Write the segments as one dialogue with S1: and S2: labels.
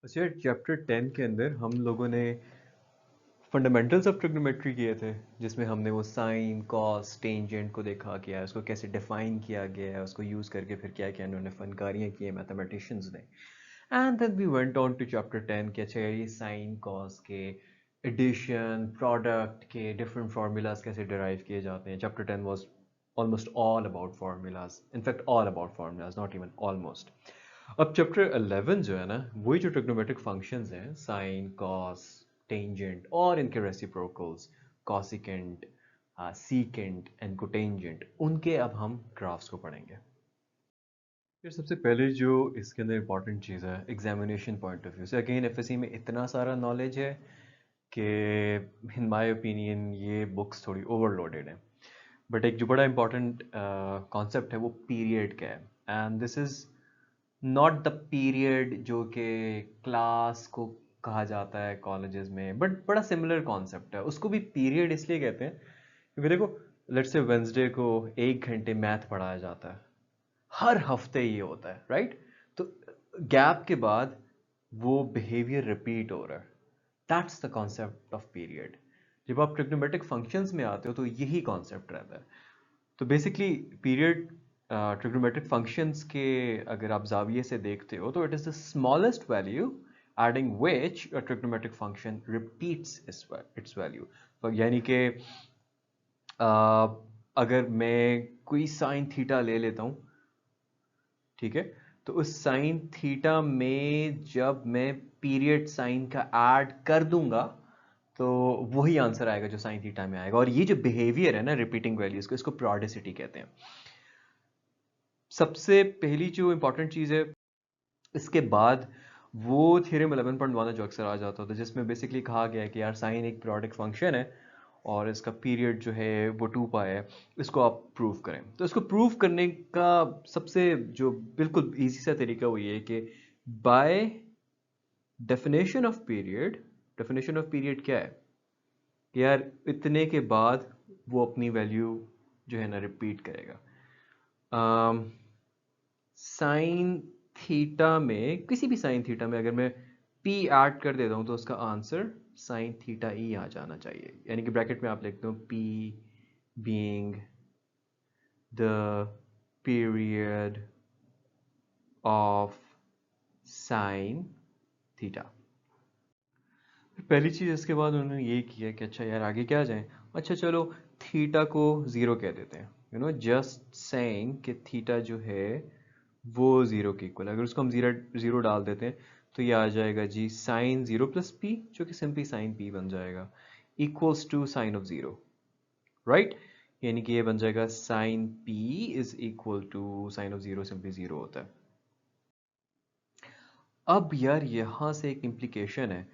S1: अच्छा, चैप्टर 10 के अंदर हम लोगों ने फंडामेंटल्स ऑफ ट्रिग्नोमेट्री किए थे, जिसमें हमने वो साइन कॉस टेंजेंट को देखा किया, उसको कैसे डिफाइन किया गया है, उसको यूज़ करके फिर क्या क्या इन्होंने फनकारियाँ की हैं मैथमेटिशियंस ने। And then we went on to chapter 10 कि अच्छा ये साइन कॉस के एडिशन प्रोडक्ट के डिफरेंट फार्मूलाज कैसे डिराइव किए जाते हैं। Chapter 10 was almost all about formulas, in fact all about formulas, not even almost. अब चैप्टर 11 जो है ना, वही जो ट्रिग्नोमेट्रिक फंक्शंस हैं, साइन कॉस टेंजेंट और इनके reciprocals, cosecant, secant and cotangent, उनके अब हम ग्राफ्स को पढ़ेंगे। फिर सबसे पहले जो इसके अंदर इंपॉर्टेंट चीज़ है एग्जामिनेशन पॉइंट ऑफ व्यू से, अगेन एफएससी में इतना सारा नॉलेज है कि इन माय ओपिनियन ये बुक्स थोड़ी ओवरलोडेड है। बट एक जो बड़ा इंपॉर्टेंट कॉन्सेप्ट है वो पीरियड का है, and this is not the period जो कि क्लास को कहा जाता है कॉलेजेस में, बट बड़ा सिमिलर कॉन्सेप्ट है। उसको भी पीरियड इसलिए कहते हैं क्योंकि देखो, लेट्स से वेंसडे को 1 घंटे मैथ पढ़ाया जाता है, हर हफ्ते ये होता है, राइट? तो गैप के बाद वो बिहेवियर रिपीट हो रहा है, that's the concept of period. जब आप ट्रिग्नोमेट्रिक फंक्शंस में आते हो तो यही कॉन्सेप्ट रहता है। तो बेसिकली पीरियड ट्रिग्नोमेट्रिक फंक्शंस के अगर आप जाविये से देखते हो तो it is the smallest value adding which a trigonometric function repeats it's value. यानी कि अगर मैं कोई साइन थीटा ले लेता हूँ, ठीक है, तो उस साइन थीटा में जब मैं पीरियड साइन का ऐड कर दूंगा तो वही आंसर आएगा जो साइन थीटा में आएगा। और ये जो बिहेवियर है ना रिपीटिंग वैल्यूज को, इसको पीरियोडिसिटी कहते हैं। सबसे पहली जो इंपॉर्टेंट चीज़ है, इसके बाद वो थ्योरम 11.1 जो अक्सर आ जाता था, जिसमें बेसिकली कहा गया है कि यार साइन एक पीरियोडिक फंक्शन है और इसका पीरियड जो है वो 2 पाई है, इसको आप प्रूव करें। तो इसको प्रूव करने का सबसे जो बिल्कुल इजी सा तरीका वो ये है कि by definition of period, definition of period क्या है कि यार इतने के बाद वो अपनी वैल्यू जो है ना रिपीट करेगा। साइन थीटा में, किसी भी साइन थीटा में अगर मैं p ऐड कर देता हूँ तो उसका आंसर साइन थीटा ही आ जाना चाहिए। यानी कि ब्रैकेट में आप लिखते हो p being the period of sine theta. पहली चीज़ इसके बाद उन्होंने ये किया कि अच्छा यार आगे क्या जाएं। अच्छा चलो थीटा को ज़ीरो कह देते हैं, जस्ट सेइंग कि थीटा जो है वो ज़ीरो के इक्वल है। अगर उसको हम ज़ीरो ज़ीरो डाल देते हैं तो ये आ जाएगा जी साइन ज़ीरो प्लस पी, जो कि सिंपली साइन पी बन जाएगा, equals to sine of zero, right? यानी कि ये बन जाएगा sine p is equal to sine of zero, simply zero होता है। अब यार यहाँ से एक इम्प्लीकेशन है,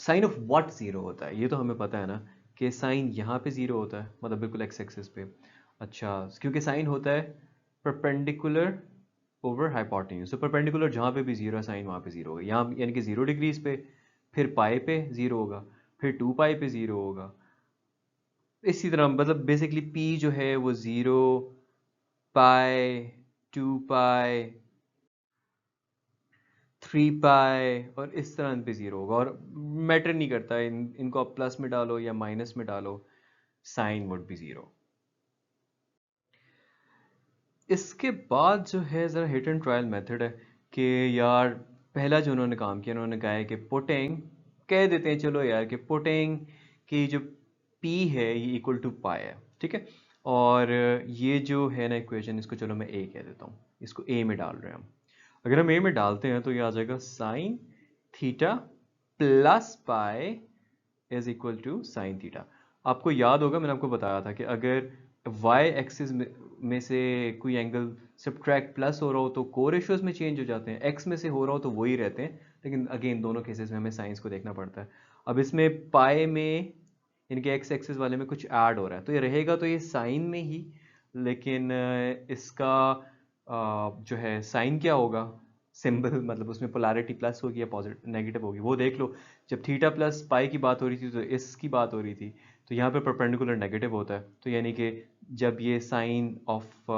S1: साइन ऑफ व्हाट ज़ीरो होता है ये तो हमें पता है ना, कि साइन यहाँ पे ज़ीरो होता है, मतलब बिल्कुल एक्स एक्सिस पे। अच्छा, क्योंकि साइन होता है परपेंडिकुलर ओवर हाइपोटेन्यूज, तो परपेंडिकुलर जहाँ पे भी जीरो है साइन वहाँ पे जीरो होगा। यहाँ यानी कि 0 डिग्रीज पे, फिर पाई पे जीरो होगा, फिर 2 पाई पे जीरो होगा। इसी तरह मतलब बेसिकली पी जो है वो 0, पाई, 2 पाई, 3 पाई और इस तरह इन पे जीरो होगा। और मैटर नहीं करता इनको आप प्लस में डालो या माइनस में डालो, साइन वुड बी जीरो। इसके बाद जो है ज़रा हिट एंड ट्रायल मेथड है कि यार पहला जो उन्होंने काम किया, उन्होंने कहा है कि पुटिंग, कह देते हैं चलो यार कि पुटिंग की जो p है ये इक्वल टू पाई है, ठीक है। और ये जो है ना इक्वेशन, इसको चलो मैं a कह देता हूँ, इसको a में डाल रहे हैं हम। अगर हम a में डालते हैं तो ये आ जाएगा sine theta plus pi is equal to sine theta. आपको याद होगा मैंने आपको बताया था कि अगर y एक्सिस में से कोई एंगल सब्ट्रैक्ट प्लस हो रहा हो तो को रेशियोज में चेंज हो जाते हैं, x में से हो रहा हो तो वही रहते हैं, लेकिन अगेन दोनों केसेस में हमें साइंस को देखना पड़ता है। अब इसमें पाई में इनके x एक्सिस वाले में कुछ ऐड हो रहा है तो ये रहेगा तो ये साइन में ही, लेकिन इसका जो है साइन क्या होगा, सिंबल मतलब उसमें पोलैरिटी प्लस होगी या पॉजिटिव नेगेटिव होगी वो देख लो। जब थीटा प्लस पाई की बात हो रही थी तो इसकी बात हो रही थी, तो यहाँ पे परपेंडिकुलर नेगेटिव होता है, तो यानी कि जब ये साइन ऑफ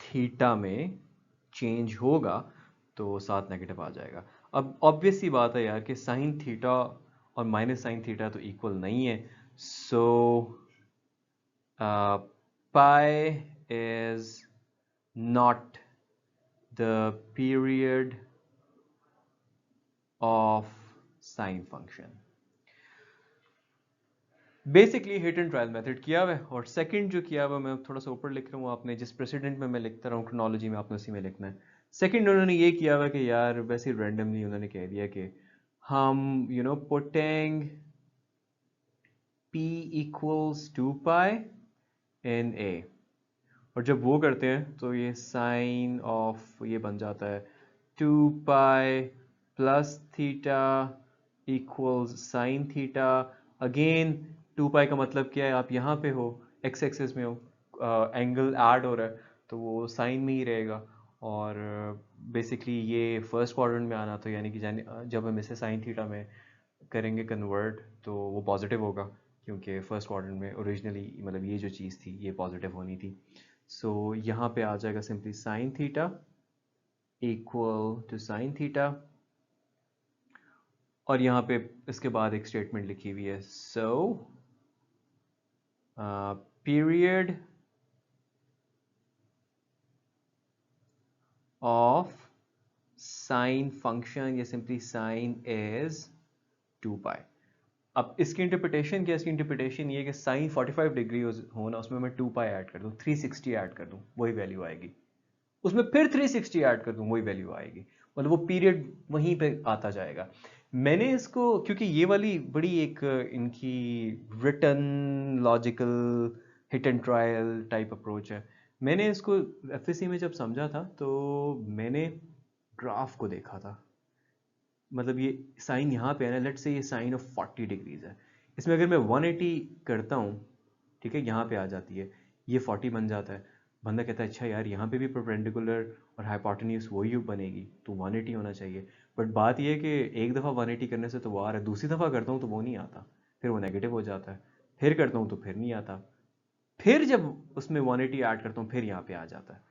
S1: थीटा में चेंज होगा तो 7 नेगेटिव आ जाएगा। अब ऑब्वियस सी बात है यार कि साइन थीटा और माइनस साइन थीटा तो इक्वल नहीं है, so pi is not the period of sine function. Basically hit and trial method किया हुआ है, और सेकंड जो किया हुआ मैं थोड़ा सा ऊपर लिख रहा हूँ, आपने जिस प्रेसिडेंट में मैं लिखता रहा हूँ क्रोनोलॉजी में आपने उसी में लिखना है। सेकंड उन्होंने ये किया हुआ कि यार वैसे रैंडमली उन्होंने कह दिया कि हम putting p equals 2 in a, और जब वो करते हैं तो ये साइन ऑफ ये बन जाता है 2 plus theta equals sine theta. Again 2 का मतलब क्या है, आप यहाँ पे हो एक्स एक्सिस में हो, एंगल ऐड हो रहा है तो वो साइन में ही रहेगा, और बेसिकली ये फर्स्ट क्वाड्रेंट में आना, तो यानी कि जब हम इसे साइन थीटा में करेंगे कन्वर्ट तो वो पॉजिटिव होगा, क्योंकि फर्स्ट क्वाड्रेंट में ओरिजिनली मतलब ये जो चीज़ थी ये पॉजिटिव होनी थी। सो यहाँ पे आ जाएगा simply sine theta equal to sine theta, और यहाँ पे इसके बाद एक स्टेटमेंट लिखी हुई है, so period of sine function या सिंपली साइन इज 2 अब इसकी इंटरप्रिटेशन क्या है? इसकी इंटरप्रिटेशन ये है कि साइन 45 डिग्री हो ना, उसमें मैं 2 ऐड कर दूं, 360 ऐड कर दूं, वही वैल्यू आएगी। उसमें फिर 360 ऐड कर दूं, वही वैल्यू आएगी। मतलब वो पीरियड वहीं पे आता जाएगा। मैंने इसको, क्योंकि ये वाली बड़ी एक इनकी written logical hit and trial type approach है, मैंने इसको एफएससी में जब समझा था तो मैंने ग्राफ को देखा था। मतलब ये साइन यहाँ पे है ना, लेट्स से ये साइन ऑफ 40 डिग्रीज है, इसमें अगर मैं 180 करता हूँ, ठीक है, यहाँ पे आ जाती है, ये 40 बन जाता है। बंदा कहता है अच्छा यार यहाँ पे भी परपेंडिकुलर और हाइपोटेन्यूज वही बनेगी तो 180 होना चाहिए। बट बात ये है कि एक दफ़ा 180 करने से तो वो आ रहा है, दूसरी दफ़ा करता हूँ तो वो नहीं आता, फिर वो नेगेटिव हो जाता है, फिर करता हूँ तो फिर नहीं आता, फिर जब उसमें 180 ऐड करता हूँ फिर यहाँ पे आ जाता है।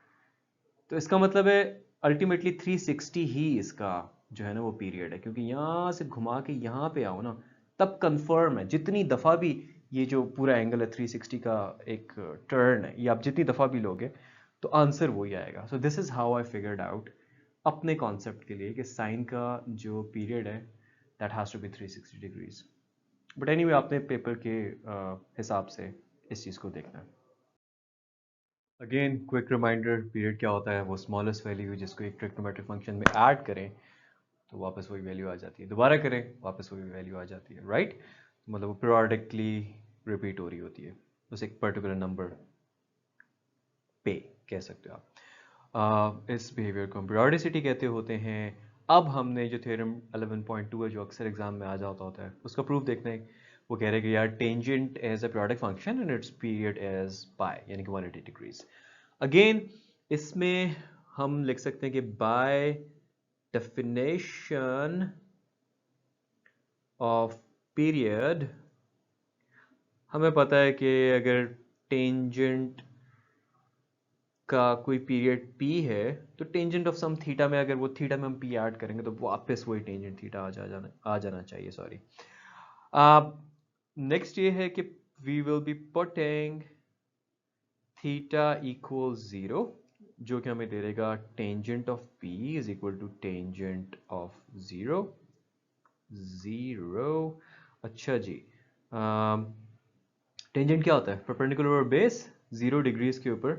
S1: तो इसका मतलब है अल्टीमेटली 360 ही इसका जो है ना वो पीरियड है, क्योंकि यहाँ से घुमा के यहाँ पे आओ ना तब कंफर्म है। जितनी दफ़ा भी ये जो पूरा एंगल है 360 का एक टर्न है, ये आप जितनी दफ़ा भी लोगे तो आंसर वही आएगा। So this is how I figured out अपने कॉन्सेप्ट के लिए कि साइन का जो पीरियड है that has to be 360 degrees. But anyway आपने पेपर के हिसाब से इस चीज़ को देखना है। अगेन क्विक रिमाइंडर, पीरियड क्या होता है? वो स्मॉलेस्ट वैल्यू जिसको एक ट्रिग्नोमेट्रिक फंक्शन में ऐड करें तो वापस वही वैल्यू आ जाती है, दोबारा करें वापस वही वैल्यू आ जाती है, राइट? मतलब वो पीरियोडिकली रिपीट हो रही होती है बस एक पर्टिकुलर नंबर पे, कह सकते हो आप। इस बिहेवियर को हम पीरियोडिसिटी कहते होते हैं। अब हमने जो थ्योरम 11.2 है जो अक्सर एग्जाम में आ जाता होता है उसका प्रूफ देखना है। वो कह रहे हैं कि यार tangent as a periodic function and it's period as pi यानी कि 180 डिग्रीज। अगेन इसमें हम लिख सकते हैं कि बाय डेफिनेशन ऑफ पीरियड हमें पता है कि अगर टेंजेंट का कोई पीरियड p है तो टेंजेंट ऑफ सम थीटा में अगर वो थीटा में हम p ऐड करेंगे तो वापस वही टेंजेंट थीटा आ जाना चाहिए, सॉरी। नेक्स्ट ये है कि we will be putting theta equal 0, जो कि हमें दे देगा tangent of p is equal to tangent of 0। अच्छा जी, टेंजेंट क्या होता है? परपेंडिकुलर और बेस 0 डिग्रीज के ऊपर।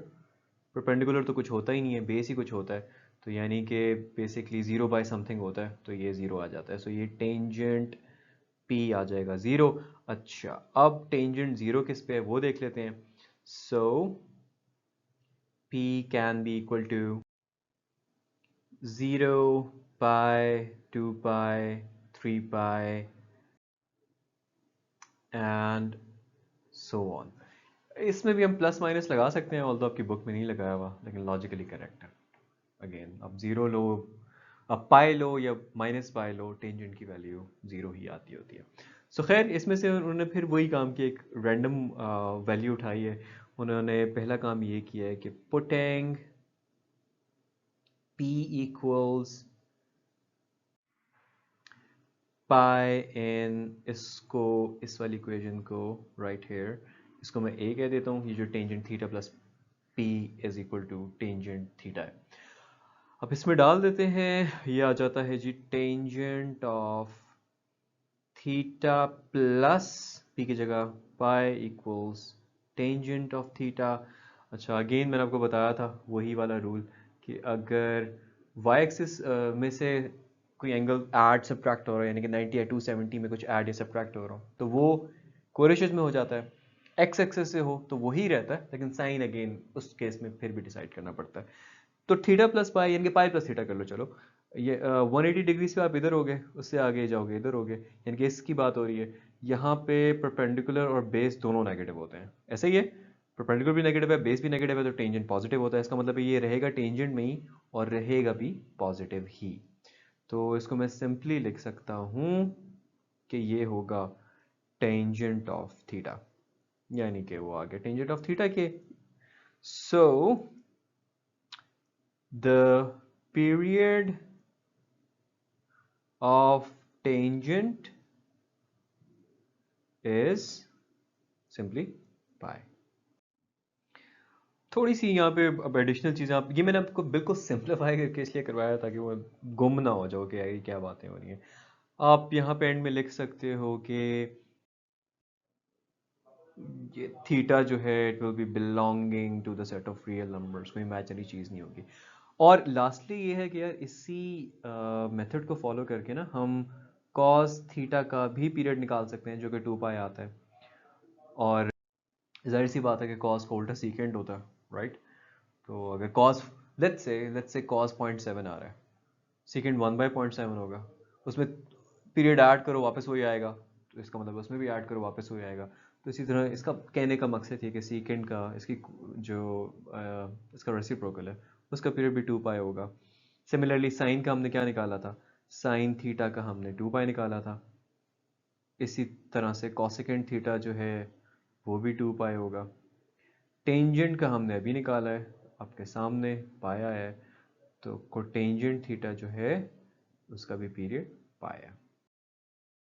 S1: परपेंडिकुलर तो कुछ होता ही नहीं है, बेस ही कुछ होता है, तो यानी कि बेसिकली 0 बाय समथिंग होता है तो ये 0 आ जाता है। सो ये टेंजेंट p आ जाएगा 0। अच्छा, अब टेंजेंट 0 किस पे है वो देख लेते हैं। So p can be equal to 0 pi 2 pi 3 pi and so on. इसमें भी हम प्लस माइनस लगा सकते हैं, ऑल्दो आपकी बुक में नहीं लगाया हुआ, लेकिन लॉजिकली करेक्ट है। अगेन अब 0 लो, अब पाई लो या माइनस पाई लो, टेंजेंट की वैल्यू 0 ही आती होती है। सो खैर इसमें से उन्होंने फिर वही काम किया, एक रैंडम वैल्यू उठाई है। उन्होंने पहला काम ये किया है कि पुटिंग p इक्वल्स पाई इन इसको, इस वाली इक्वेशन को राइट हेयर, इसको मैं ए कह देता हूँ, ये जो tangent theta plus p is equal to tangent theta है। अब इसमें डाल देते हैं, ये आ जाता है जी tangent of theta plus P की जगह pi equals tangent of theta. अच्छा अगेन मैंने आपको बताया था वही वाला रूल कि अगर वाई एक्सिस में से कोई एंगल ऐड सब्ट्रैक्ट हो रहा है, यानी कि 90 या 270 में कुछ ऐड या सब्ट्रैक्ट हो रहा हो, तो वो कोरिलेशन में हो जाता है। एक्स एक्सिस से हो तो वही रहता है, लेकिन साइन अगेन उस केस में फिर भी डिसाइड करना पड़ता है। तो थीटा प्लस पाई यानी कि पाई प्लस थीटा कर लो, चलो ये 180 डिग्री से आप इधर हो गए, उससे आगे जाओगे इधर हो गए, यानी कि इसकी बात हो रही है। यहाँ पे परपेंडिकुलर और बेस दोनों नेगेटिव होते हैं, ऐसे ही है, परपेंडिकुलर भी नेगेटिव है, बेस भी नेगेटिव है, तो टेंजेंट पॉजिटिव होता है। इसका मतलब ये रहेगा टेंजेंट में ही और रहेगा भी पॉजिटिव ही। तो इसको मैं सिंपली लिख सकता हूँ कि ये होगा टेंजेंट ऑफ थीटा, यानी कि वो आ गया टेंजेंट ऑफ थीटा के। सो the period of tangent is simply pi। थोड़ी सी यहाँ पे अब एडिशनल चीज़ें, आप ये मैंने आपको बिल्कुल सिंप्लीफाई करके इसलिए करवाया ताकि वो गुम ना हो जाओ कि ये क्या बातें हो रही हैं। आप यहाँ पे एंड में लिख सकते हो कि ये थीटा जो है it will be belonging to the set of real numbers, कोई इमेजिनरी चीज़ नहीं होगी। और लास्टली ये है कि यार इसी मेथड को फॉलो करके ना हम कॉस थीटा का भी पीरियड निकाल सकते हैं जो कि 2 पाई आता है। और जाहिर सी बात है कि कॉस का उल्टा सीकेंड होता है, राइट। तो अगर कॉस लेट्स से कॉस 0.7 आ रहा है, सीकेंड 1/0.7 होगा, उसमें पीरियड ऐड करो वापस वही आएगा, तो इसका मतलब उसमें भी ऐड करो वापस वही आएगा। तो इसी तरह इसका कहने का मकसद ये कि सीकेंड का इसकी जो इसका रेसिप्रोकल है उसका पीरियड भी 2 पाई होगा। सिमिलरली साइन का हमने क्या निकाला था, साइन थीटा का हमने 2 पाई निकाला था। इसी तरह से कॉसेकेंड थीटा जो है वो भी 2 पाई होगा। टेंजेंट का हमने अभी निकाला है, आपके सामने पाया है, तो कोटेंजेंट थीटा जो है उसका भी पीरियड पाया।